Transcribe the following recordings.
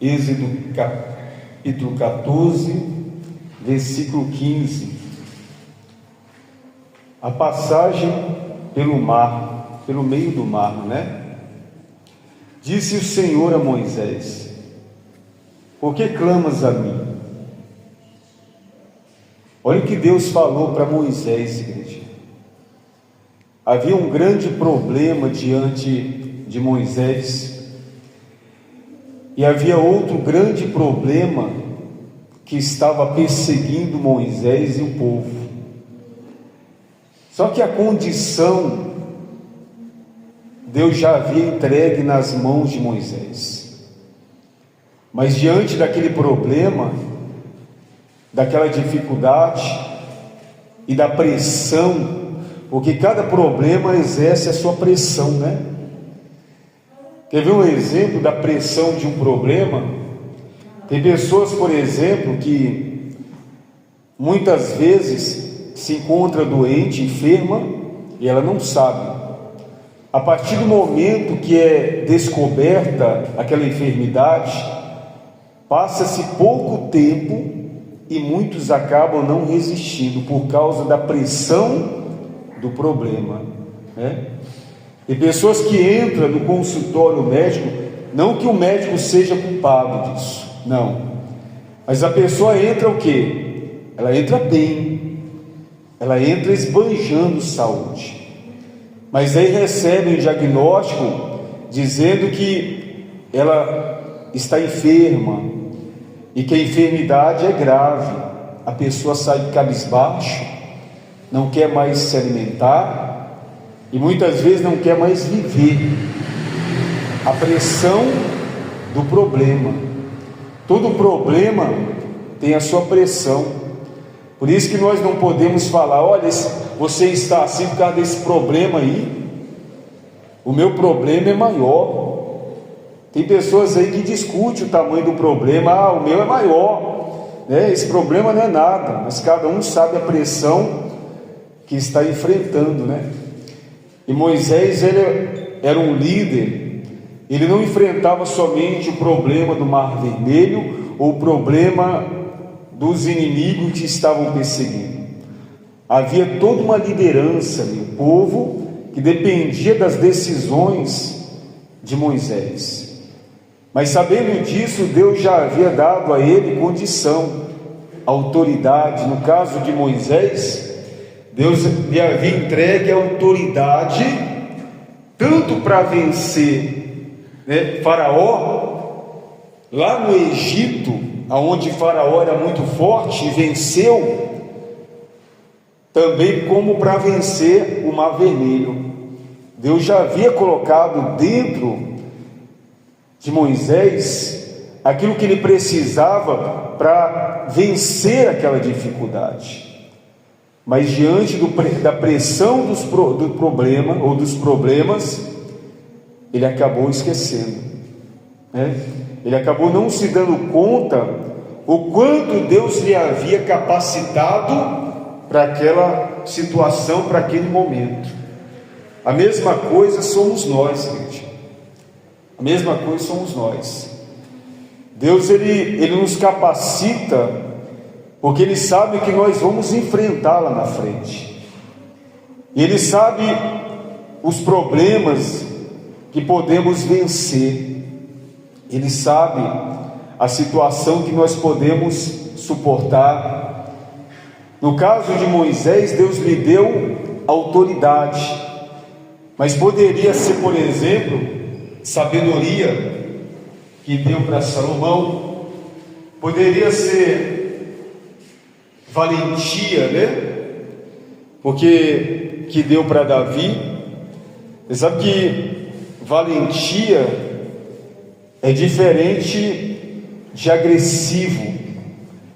Êxodo capítulo 14, versículo 15. A passagem pelo mar, pelo meio do mar, né? Disse o Senhor a Moisés: por que clamas a mim? Olha o que Deus falou para Moisés, igreja. Havia um grande problema diante de Moisés, e havia outro grande problema que estava perseguindo Moisés e o povo. Só que a condição Deus já havia entregue nas mãos de Moisés. Mas diante daquele problema, daquela dificuldade e da pressão, porque cada problema exerce a sua pressão, né? Quer ver um exemplo da pressão de um problema? Tem pessoas, por exemplo, que muitas vezes se encontra doente, enferma, e ela não sabe. A partir do momento que é descoberta aquela enfermidade, passa-se pouco tempo e muitos acabam não resistindo por causa da pressão do problema, né? Tem pessoas que entram no consultório médico, não que o médico seja culpado disso, não, mas a pessoa entra o quê? Ela entra bem, ela entra esbanjando saúde, mas aí recebe um diagnóstico dizendo que ela está enferma e que a enfermidade é grave. A pessoa sai cabisbaixo, não quer mais se alimentar e muitas vezes não quer mais viver. A pressão do problema. Todo problema tem a sua pressão. Por isso que nós não podemos falar: olha, você está assim por causa desse problema aí, o meu problema é maior. Tem pessoas aí que discutem o tamanho do problema: o meu é maior, né? Esse problema não é nada. Mas cada um sabe a pressão que está enfrentando, né? E Moisés, ele era um líder. Ele não enfrentava somente o problema do Mar Vermelho ou o problema dos inimigos que estavam perseguindo. Havia toda uma liderança ali, o povo que dependia das decisões de Moisés. Mas sabendo disso, Deus já havia dado a ele condição, autoridade. No caso de Moisés, Deus lhe havia entregue a autoridade tanto para vencer, né, Faraó lá no Egito, aonde Faraó era muito forte e venceu, também como para vencer o Mar Vermelho. Deus já havia colocado dentro de Moisés aquilo que ele precisava para vencer aquela dificuldade. Mas diante da pressão do problema ou dos problemas, ele acabou esquecendo, né? Ele acabou não se dando conta o quanto Deus lhe havia capacitado para aquela situação, para aquele momento. A mesma coisa somos nós, gente. A mesma coisa somos nós. Deus, ele nos capacita porque Ele sabe que nós vamos enfrentar lá na frente. Ele sabe os problemas que podemos vencer. Ele sabe a situação que nós podemos suportar. No caso de Moisés, Deus lhe deu autoridade, mas poderia ser, por exemplo, sabedoria que deu para Salomão, poderia ser valentia, né? Porque que deu para Davi. Você sabe que valentia é diferente de agressivo.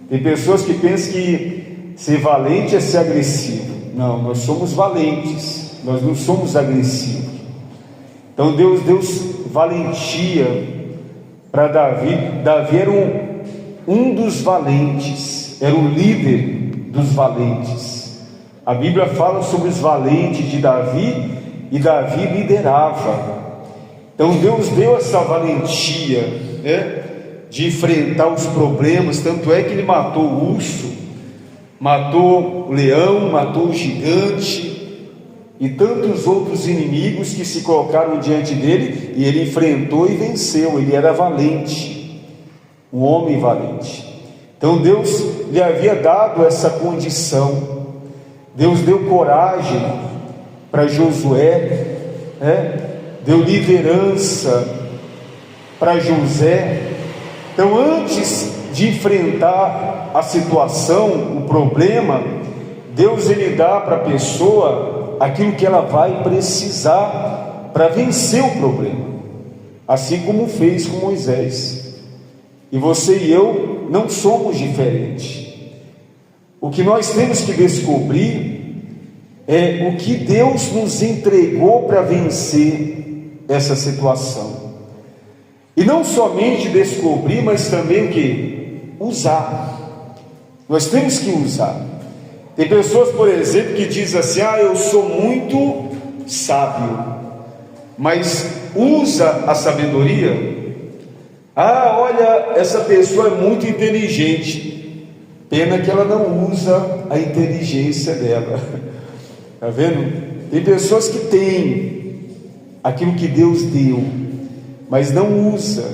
Tem pessoas que pensam que ser valente é ser agressivo. Não, nós somos valentes, nós não somos agressivos. Então Deus deu valentia para Davi. Davi era um dos valentes, era o líder dos valentes. A Bíblia fala sobre os valentes de Davi, e Davi liderava. Então Deus deu essa valentia, né, de enfrentar os problemas. Tanto é que ele matou o urso, matou o leão, matou o gigante e tantos outros inimigos que se colocaram diante dele, e ele enfrentou e venceu. Ele era valente, um homem valente. Então Deus lhe havia dado essa condição. Deus deu coragem para Josué, deu liderança para José. Então, antes de enfrentar a situação, o problema, Deus ele dá para a pessoa aquilo que ela vai precisar para vencer o problema, assim como fez com Moisés. E você e eu não somos diferentes. O que nós temos que descobrir é o que Deus nos entregou para vencer essa situação. E não somente descobrir, mas também o que? Usar. Nós temos que usar. Tem pessoas, por exemplo, que dizem assim: eu sou muito sábio, mas usa a sabedoria. Olha, essa pessoa é muito inteligente, pena que ela não usa a inteligência dela. Está vendo? Tem pessoas que têm aquilo que Deus deu, mas não usa,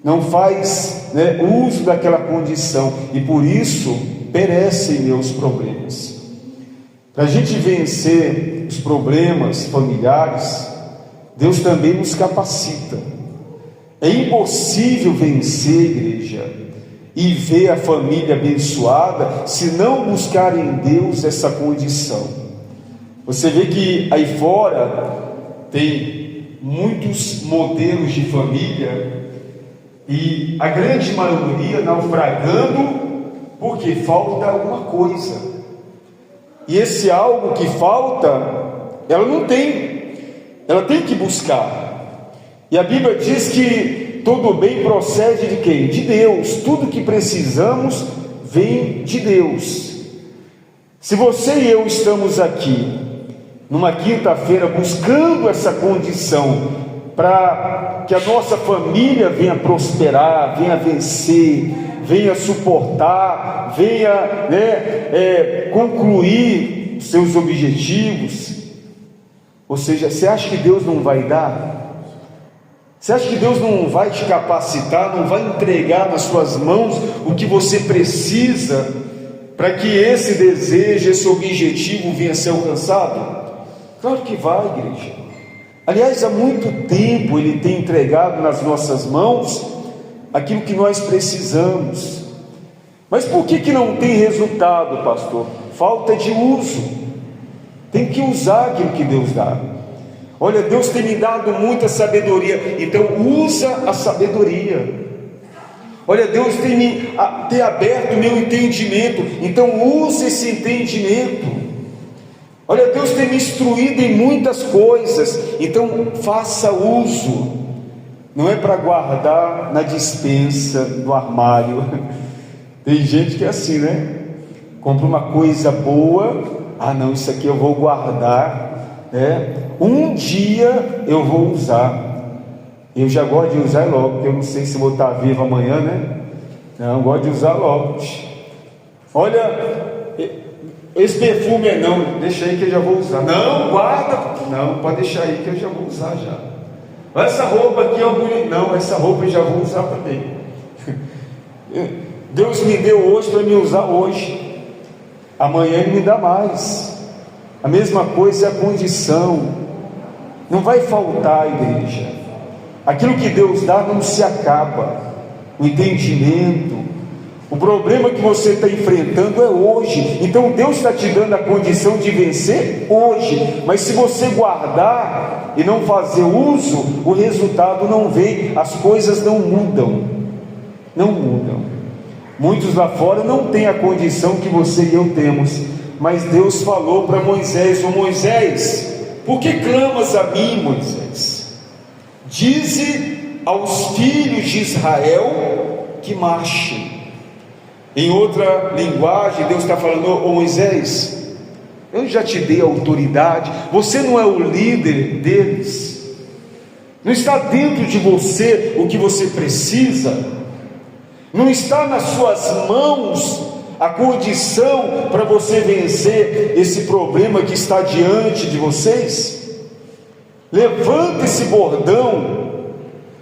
não faz uso daquela condição, e por isso perecem meus problemas. Para a gente vencer os problemas familiares, Deus também nos capacita. É impossível vencer, igreja, e ver a família abençoada, se não buscar em Deus essa condição. Você vê que aí fora tem muitos modelos de família, e a grande maioria naufragando porque falta alguma coisa, e esse algo que falta, ela não tem, ela tem que buscar. E a Bíblia diz que todo bem procede de quem? De Deus. Tudo que precisamos vem de Deus. Se você e eu estamos aqui numa quinta-feira buscando essa condição para que a nossa família venha prosperar, venha vencer, venha suportar, venha concluir seus objetivos, ou seja, você acha que Deus não vai dar? Você acha que Deus não vai te capacitar, não vai entregar nas suas mãos o que você precisa para que esse desejo, esse objetivo venha a ser alcançado? Claro que vai, igreja. Aliás, há muito tempo Ele tem entregado nas nossas mãos aquilo que nós precisamos. Mas por que não tem resultado, pastor? Falta de uso. Tem que usar aquilo que Deus dá. Olha, Deus tem me dado muita sabedoria, então usa a sabedoria. Olha, Deus tem aberto o meu entendimento, então use esse entendimento. Olha, Deus tem me instruído em muitas coisas, então faça uso. Não é para guardar na despensa, no armário. Tem gente que é assim, né? Compra uma coisa boa, não, isso aqui eu vou guardar, um dia eu vou usar. Eu já gosto de usar logo, porque eu não sei se vou estar vivo amanhã, né? Não, eu gosto de usar logo. Olha, esse perfume não, deixa aí que eu já vou usar. Não, guarda. Não, pode deixar aí que eu já vou usar já. Essa roupa aqui é bonita. Não, essa roupa eu já vou usar também. Deus me deu hoje para me usar hoje. Amanhã Ele me dá mais. A mesma coisa é a condição. Não vai faltar, igreja. Aquilo que Deus dá não se acaba. O entendimento. O problema que você está enfrentando é hoje. Então Deus está te dando a condição de vencer hoje. Mas se você guardar e não fazer uso, o resultado não vem. As coisas não mudam. Não mudam. Muitos lá fora não têm a condição que você e eu temos. Mas Deus falou para Moisés: ô Moisés, por que clamas a mim, Moisés? Dize aos filhos de Israel que marchem. Em outra linguagem, Deus está falando: ô Moisés, eu já te dei autoridade, você não é o líder deles, não está dentro de você o que você precisa. Não está nas suas mãos a condição para você vencer esse problema que está diante de vocês? Levanta esse bordão,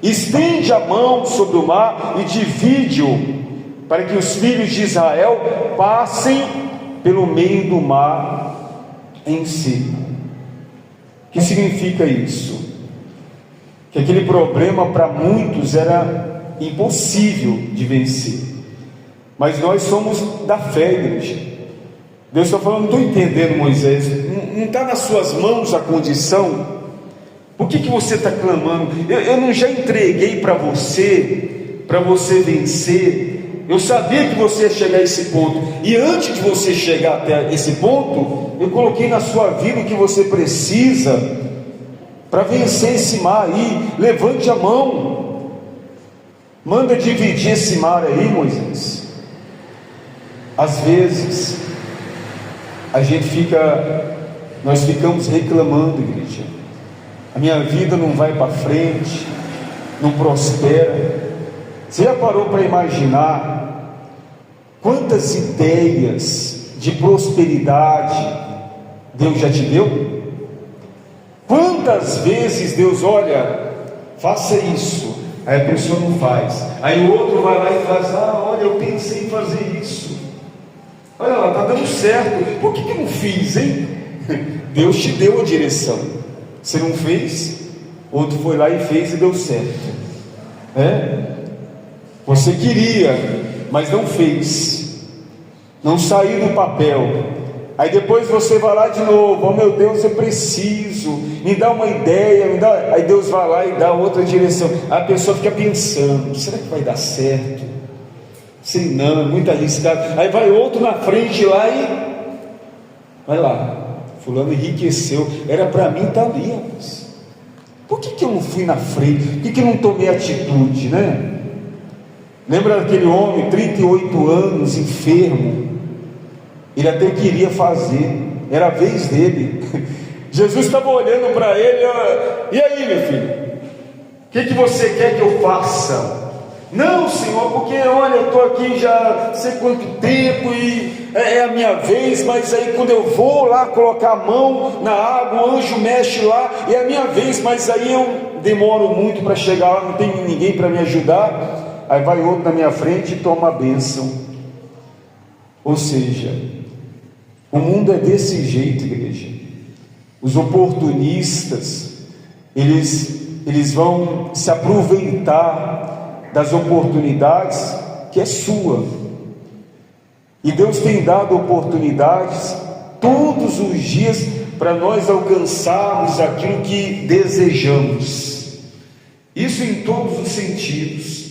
estende a mão sobre o mar e divide-o, para que os filhos de Israel passem pelo meio do mar em seco. O que significa isso? Que aquele problema para muitos era impossível de vencer, mas nós somos da fé, igreja. Deus está falando: não estou entendendo, Moisés, não está nas suas mãos a condição? Por que você está clamando? Eu não já entreguei para você vencer? Eu sabia que você ia chegar a esse ponto, e antes de você chegar até esse ponto, eu coloquei na sua vida o que você precisa para vencer esse mar aí. Levante a mão, manda dividir esse mar aí, Moisés. Às vezes nós ficamos reclamando, igreja: a minha vida não vai para frente, não prospera. Você já parou para imaginar quantas ideias de prosperidade Deus já te deu? Quantas vezes Deus: olha, faça isso, aí a pessoa não faz, aí o outro vai lá e faz: olha, eu pensei em fazer isso, olha lá, está dando certo, por que não fiz, hein? Deus te deu a direção, você não fez, outro foi lá e fez e deu certo. Você queria, mas não fez, não saiu do papel. Aí depois você vai lá de novo: oh meu Deus, eu preciso, me dá uma ideia, aí Deus vai lá e dá outra direção. A pessoa fica pensando: será que vai dar certo? Sei não, é muito arriscado. Aí vai outro na frente lá e vai lá, fulano enriqueceu, era para mim estar ali, rapaz. Por que eu não fui na frente? Por que eu não tomei atitude, né? Lembra daquele homem, 38 anos, enfermo? Ele até queria fazer, era a vez dele. Jesus estava olhando para ele: e aí, meu filho, o que você quer que eu faça? Não, Senhor, porque olha, eu estou aqui já não sei quanto tempo e é a minha vez, mas aí quando eu vou lá colocar a mão na água, o anjo mexe lá, é a minha vez, mas aí eu demoro muito para chegar lá, não tem ninguém para me ajudar. Aí vai outro na minha frente e toma a bênção. Ou seja, o mundo é desse jeito, igreja. Os oportunistas, eles vão se aproveitar das oportunidades que é sua. E Deus tem dado oportunidades todos os dias para nós alcançarmos aquilo que desejamos. Isso em todos os sentidos.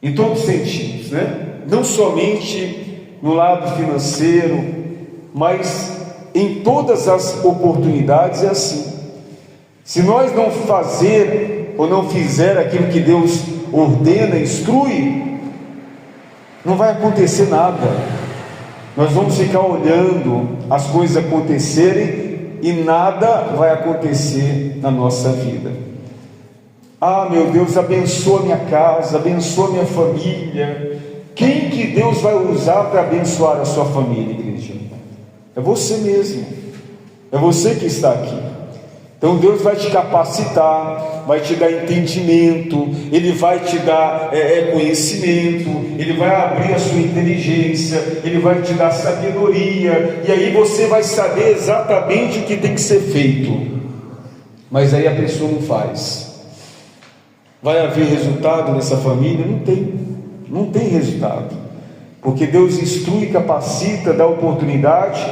Em todos os sentidos, né? Não somente no lado financeiro, mas em todas as oportunidades é assim. Se nós não fazer ou não fizer aquilo que Deus ordena, instrui, não vai acontecer nada. Nós vamos ficar olhando as coisas acontecerem e nada vai acontecer na nossa vida. Ah, meu Deus, abençoa minha casa, abençoa minha família. Quem que Deus vai usar para abençoar a sua família, igreja? É você mesmo, é você que está aqui. Então Deus vai te capacitar, vai te dar entendimento, Ele vai te dar conhecimento, Ele vai abrir a sua inteligência, Ele vai te dar sabedoria, e aí você vai saber exatamente o que tem que ser feito. Mas aí a pessoa não faz. Vai haver resultado nessa família? Não tem resultado, porque Deus instrui, capacita, dá oportunidade,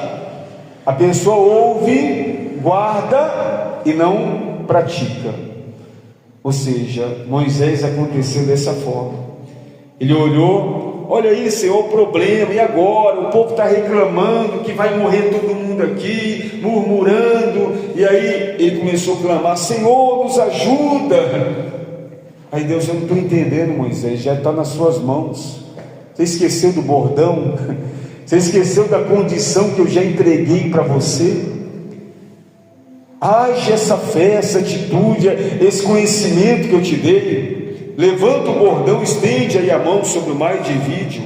a pessoa ouve, guarda e não pratica. Ou seja, Moisés aconteceu dessa forma. Ele olhou: olha aí, Senhor, o problema, e agora? O povo está reclamando que vai morrer todo mundo aqui, murmurando, e aí ele começou a clamar: Senhor, nos ajuda. Aí Deus: eu não estou entendendo, Moisés, já está nas suas mãos. Você esqueceu do bordão? Você esqueceu da condição que eu já entreguei para você? Age essa fé, essa atitude, esse conhecimento que eu te dei. levanta o bordão, estende aí a mão sobre o mar e divide-o,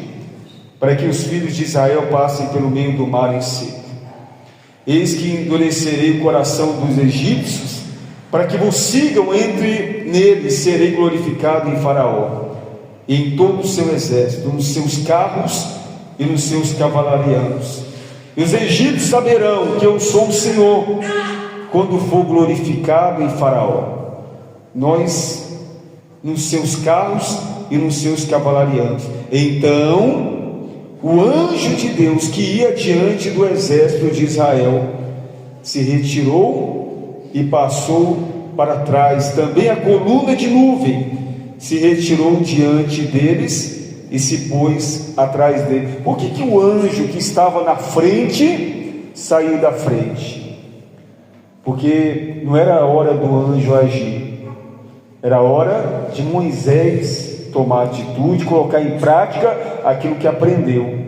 para que os filhos de Israel passem pelo meio do mar em seco. Eis que endurecerei o coração dos egípcios, para que vos sigam entre neles, serei glorificado em Faraó, e em todo o seu exército, nos seus carros e nos seus cavalarianos. E os egípcios saberão que eu sou o Senhor, quando for glorificado em Faraó, nós nos seus carros e nos seus cavalarianos. Então o anjo de Deus que ia diante do exército de Israel se retirou e passou para trás. Também a coluna de nuvem se retirou diante deles e se pôs atrás dele. Por que o anjo que estava na frente saiu da frente? Porque não era a hora do anjo agir, era a hora de Moisés tomar atitude, colocar em prática aquilo que aprendeu,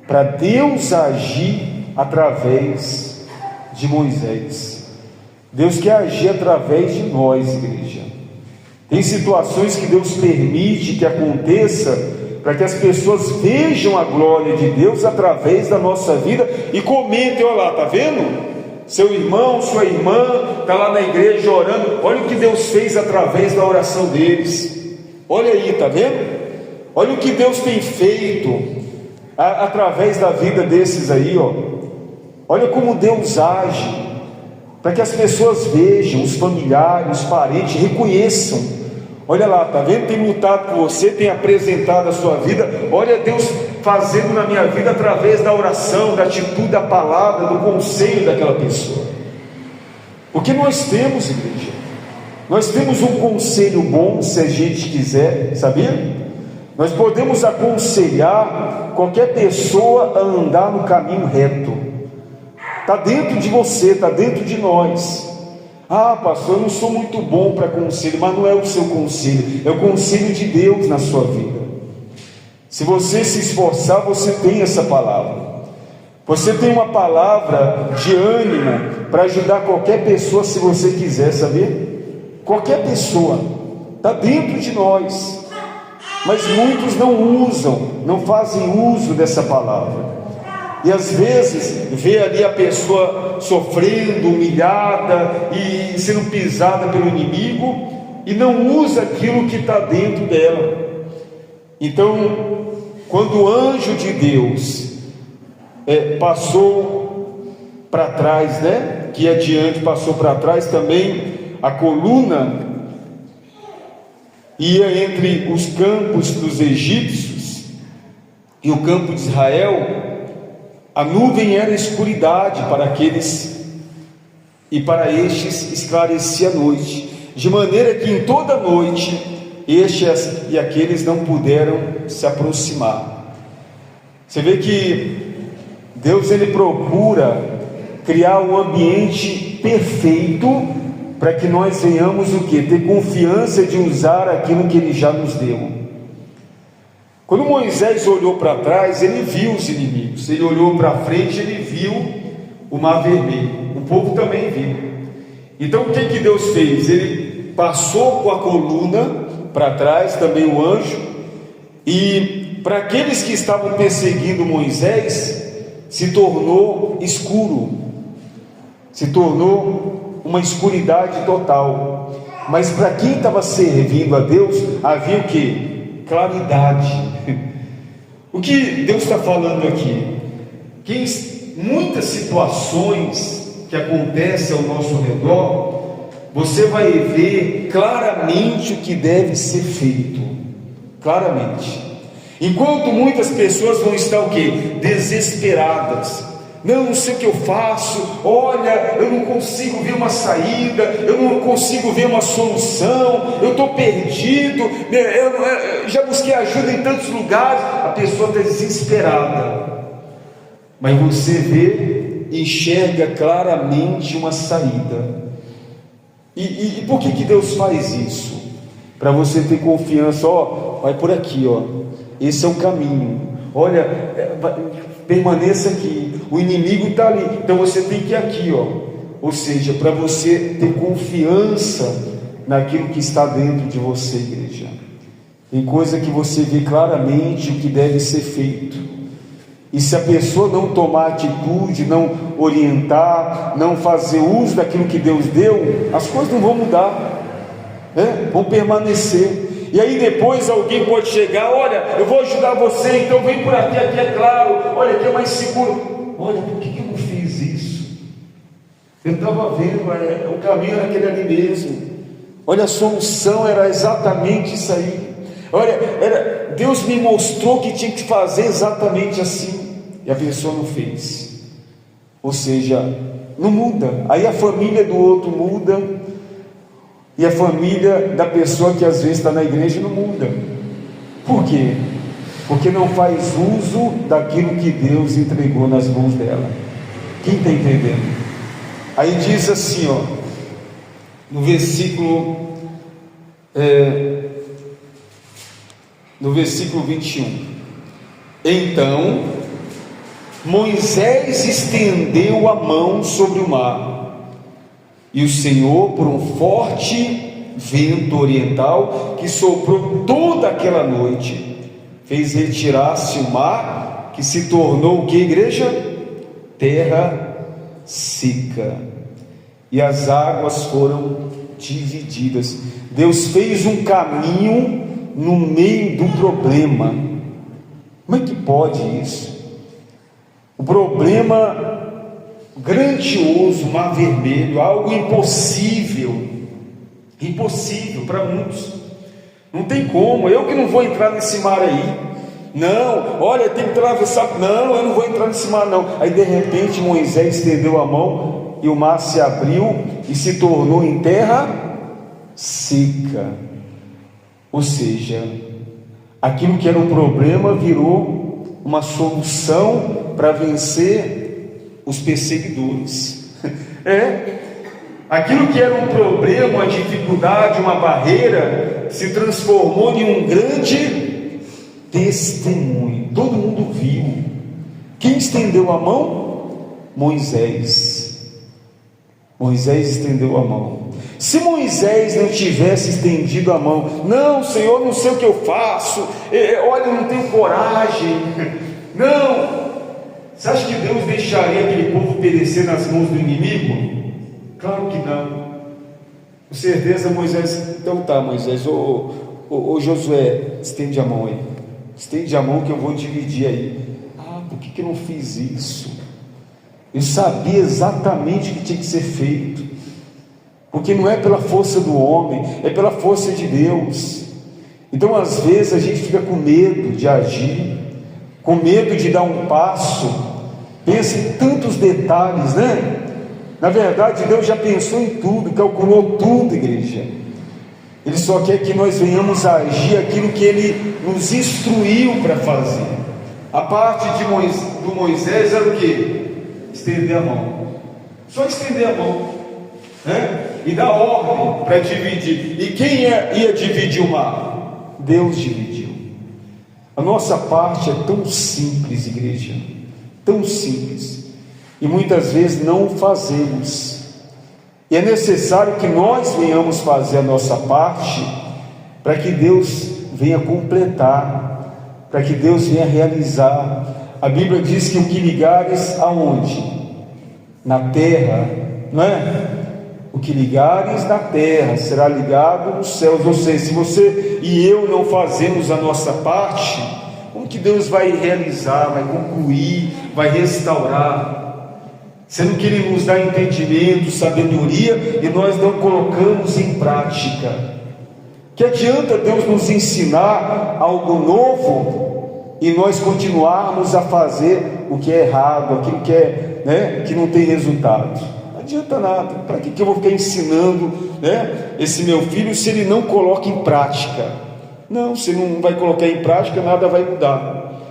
para Deus agir através de Moisés. Deus quer agir através de nós, igreja. Tem situações que Deus permite que aconteça para que as pessoas vejam a glória de Deus através da nossa vida e comentem: olha lá, está vendo? Seu irmão, sua irmã está lá na igreja orando, olha o que Deus fez através da oração deles. Olha aí, está vendo? Olha o que Deus tem feito através da vida desses aí, ó. Olha como Deus age, para que as pessoas vejam, os familiares, os parentes, reconheçam. Olha lá, está vendo? Tem lutado por você, tem apresentado a sua vida. Olha Deus fazendo na minha vida através da oração, da atitude, da palavra, do conselho daquela pessoa. Porque nós temos, igreja, nós temos um conselho bom, se a gente quiser, sabia? Nós podemos aconselhar qualquer pessoa a andar no caminho reto. Está dentro de você, está dentro de nós. Ah, pastor, eu não sou muito bom para conselho. Mas não é o seu conselho, é o conselho de Deus na sua vida. Se você se esforçar, você tem essa palavra. Você tem uma palavra de ânimo para ajudar qualquer pessoa, se você quiser, saber? Qualquer pessoa, está dentro de nós. Mas muitos não usam, não fazem uso dessa palavra. E às vezes vê ali a pessoa sofrendo, humilhada e sendo pisada pelo inimigo, e não usa aquilo que está dentro dela. Então, quando o anjo de Deus passou para trás, né? Que adiante passou para trás, também a coluna ia entre os campos dos egípcios e o campo de Israel. A nuvem era escuridade para aqueles, e para estes esclarecia a noite, de maneira que em toda noite estes e aqueles não puderam se aproximar. Você vê que Deus, ele procura criar um ambiente perfeito para que nós venhamos o quê? Ter confiança de usar aquilo que ele já nos deu. Quando Moisés olhou para trás, ele viu os inimigos. Ele olhou para frente, ele viu o mar vermelho. O povo também viu. Então o que Deus fez? Ele passou com a coluna para trás, também o anjo, e para aqueles que estavam perseguindo Moisés, se tornou escuro, se tornou uma escuridade total. Mas para quem estava servindo a Deus, havia o que? Claridade. O que Deus está falando aqui? Que muitas situações que acontecem ao nosso redor, você vai ver claramente o que deve ser feito, claramente. Enquanto muitas pessoas vão estar o quê? Desesperadas. Não sei o que eu faço, olha, eu não consigo ver uma saída, eu não consigo ver uma solução, eu estou perdido, eu já busquei ajuda em tantos lugares. A pessoa está desesperada, mas você vê, enxerga claramente uma saída. E por que Deus faz isso? Para você ter confiança. Vai por aqui, esse é o caminho, olha, permaneça aqui, o inimigo está ali, então você tem que ir aqui, ou seja, para você ter confiança naquilo que está dentro de você, igreja. Tem coisa que você vê claramente o que deve ser feito. E se a pessoa não tomar atitude, não orientar, não fazer uso daquilo que Deus deu, as coisas não vão mudar, né? Vão permanecer. E aí depois alguém pode chegar: olha, eu vou ajudar você, então vem por aqui, aqui é claro, olha, aqui é mais seguro. Olha, por que eu não fiz isso? Eu estava vendo, o caminho era aquele ali mesmo. Olha, a solução era exatamente isso aí. Olha, Deus me mostrou que tinha que fazer exatamente assim, e a pessoa não fez. Ou seja, não muda. Aí a família do outro muda, e a família da pessoa que às vezes está na igreja não muda. Por quê? Porque não faz uso daquilo que Deus entregou nas mãos dela. Quem está entendendo? Aí diz assim, ó, no versículo 21: então Moisés estendeu a mão sobre o mar, e o Senhor, por um forte vento oriental que soprou toda aquela noite, fez retirar-se o mar, que se tornou o que, igreja? Terra seca, e as águas foram divididas. Deus fez um caminho no meio do problema. Como é que pode isso? O problema grandioso, mar vermelho, algo impossível para muitos. Não tem como, eu que não vou entrar nesse mar aí. Não, olha, tem que atravessar. Não, eu não vou entrar nesse mar não. Aí de repente Moisés estendeu a mão e o mar se abriu e se tornou em terra seca. Ou seja, aquilo que era um problema virou uma solução para vencer os perseguidores. Aquilo que era um problema, uma dificuldade, uma barreira, se transformou em um grande testemunho. Todo mundo viu. Quem estendeu a mão? Moisés. Moisés estendeu a mão. Se Moisés não tivesse estendido a mão: não, Senhor, não sei o que eu faço, olha, eu não tenho coragem, não. Você acha que Deus deixaria aquele povo perecer nas mãos do inimigo? Claro que não. Com certeza Moisés: então tá, Moisés, ô Josué, estende a mão aí, estende a mão que eu vou dividir aí. Por que eu não fiz isso? Eu sabia exatamente o que tinha que ser feito. Porque não é pela força do homem, é pela força de Deus. Então às vezes a gente fica com medo de agir, com medo de dar um passo, pensa em tantos detalhes, né? Na verdade Deus já pensou em tudo, calculou tudo, igreja. Ele só quer que nós venhamos a agir aquilo que Ele nos instruiu para fazer. A parte do Moisés era o quê? Estender a mão. Só estender a mão, né? E dar ordem para dividir. E quem ia dividir o mar? Deus dividiu. A nossa parte é tão simples, igreja, tão simples, e muitas vezes não fazemos. E é necessário que nós venhamos fazer a nossa parte, para que Deus venha completar, para que Deus venha realizar. A Bíblia diz que o que ligares aonde? Na terra, não é? O que ligares na terra será ligado nos céus. Ou seja, se você e eu não fazemos a nossa parte, como que Deus vai realizar, vai concluir, vai restaurar? Sendo que Ele nos dá entendimento, sabedoria, e nós não colocamos em prática. Que adianta Deus nos ensinar algo novo e nós continuarmos a fazer o que é errado, aquilo que é, né, que não tem resultado? Não adianta nada. Para que eu vou ficar ensinando, né, esse meu filho se ele não coloca em prática? Não, se ele não vai colocar em prática, nada vai mudar.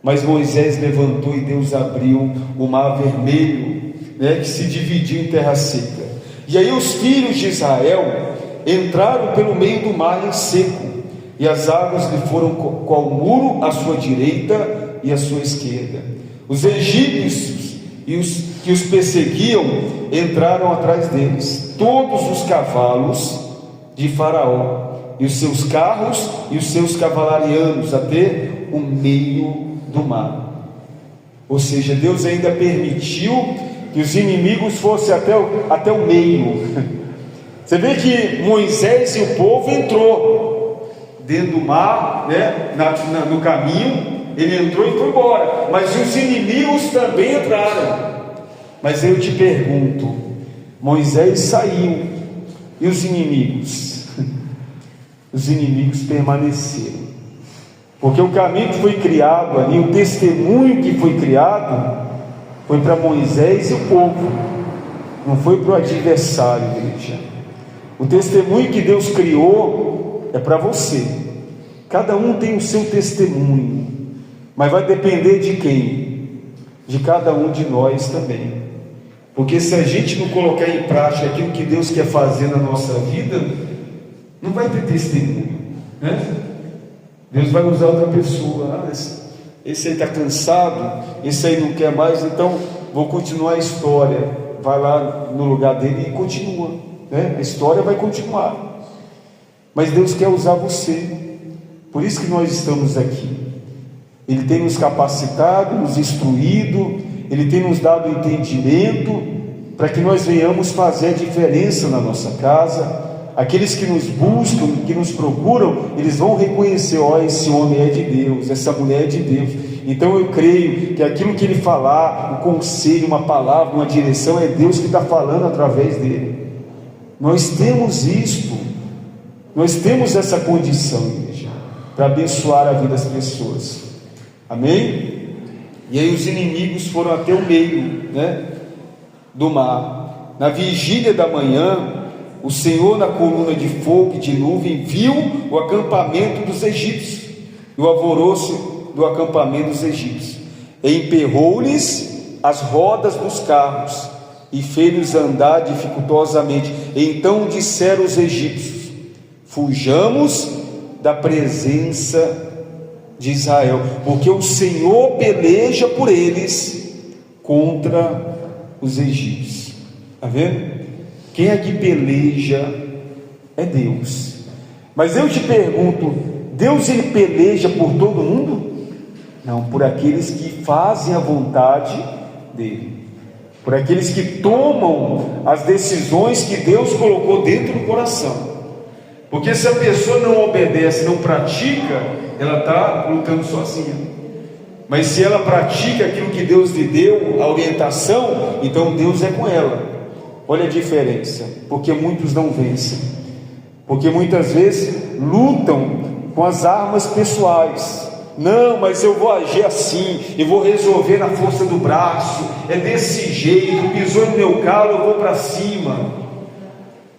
Mas Moisés levantou e Deus abriu o mar vermelho, né, que se dividiu em terra seca. E aí os filhos de Israel entraram pelo meio do mar em seco, e as águas lhe foram qual muro à sua direita e à sua esquerda. Os egípcios e os que os perseguiam entraram atrás deles, todos os cavalos de Faraó, e os seus carros e os seus cavalarianos até o meio do mar. Ou seja, Deus ainda permitiu que os inimigos fossem até o meio. Você vê que Moisés e o povo entrou dentro do mar, né? No caminho, ele entrou e foi embora, mas os inimigos também entraram. Mas eu te pergunto, Moisés saiu, e os inimigos? Os inimigos permaneceram, porque o caminho que foi criado ali, o testemunho que foi criado, foi para Moisés e o povo, não foi para o adversário, igreja. O testemunho que Deus criou é para você. Cada um tem o seu testemunho, mas vai depender de quem? De cada um de nós também. Porque se a gente não colocar em prática aquilo que Deus quer fazer na nossa vida, não vai ter testemunho, né? Deus vai usar outra pessoa. Esse aí está cansado, esse aí não quer mais, então vou continuar a história. Vai lá no lugar dele e continua, né? A história vai continuar. Mas Deus quer usar você. Por isso que nós estamos aqui. Ele tem nos capacitado, nos instruído, Ele tem nos dado entendimento para que nós venhamos fazer a diferença na nossa casa. Aqueles que nos buscam, que nos procuram, eles vão reconhecer: ó, esse homem é de Deus, essa mulher é de Deus. Então eu creio que aquilo que ele falar, um conselho, uma palavra, uma direção, é Deus que está falando através dele. Nós temos isto, nós temos essa condição, igreja, para abençoar a vida das pessoas. Amém? E aí os inimigos foram até o meio, né, do mar. Na vigília da manhã, o Senhor, na coluna de fogo e de nuvem, viu o acampamento dos egípcios e o alvoroço do acampamento dos egípcios, e emperrou-lhes as rodas dos carros e fez-lhes andar dificultosamente. Então disseram os egípcios: fujamos da presença de Israel, porque o Senhor peleja por eles contra os egípcios. Está vendo? Quem é que peleja é Deus. Mas eu te pergunto, Deus ele peleja por todo mundo? Não, por aqueles que fazem a vontade dele, por aqueles que tomam as decisões que Deus colocou dentro do coração. Porque se a pessoa não obedece, não pratica, ela está lutando sozinha. Mas se ela pratica aquilo que Deus lhe deu, a orientação, então Deus é com ela. Olha a diferença, porque muitos não vencem, porque muitas vezes lutam com as armas pessoais. Não, mas eu vou agir assim, e vou resolver na força do braço, é desse jeito, pisou no meu calo, eu vou para cima.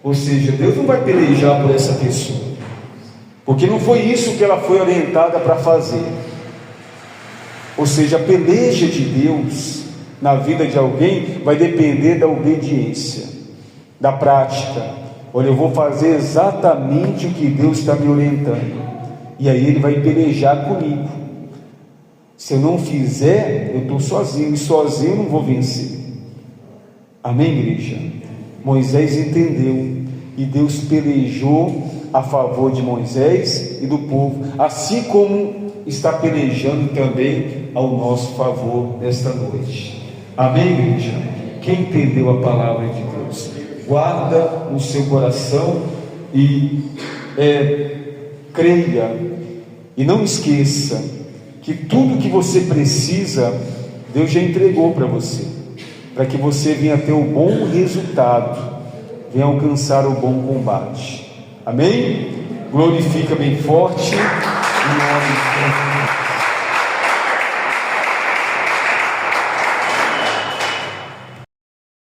Ou seja, Deus não vai pelejar por essa pessoa, porque não foi isso que ela foi orientada para fazer. Ou seja, a peleja de Deus na vida de alguém vai depender da obediência, da prática. Olha, eu vou fazer exatamente o que Deus está me orientando, e aí Ele vai pelejar comigo. Se eu não fizer, eu estou sozinho, e sozinho eu não vou vencer. Amém, igreja? Moisés entendeu, e Deus pelejou a favor de Moisés e do povo, assim como está pelejando também ao nosso favor nesta noite. Amém, igreja? Quem entendeu a palavra de Deus, guarda no seu coração e creia, e não esqueça que tudo que você precisa, Deus já entregou para você, para que você venha ter o bom resultado, venha alcançar o bom combate. Amém? Glorifica bem forte em nome de Jesus.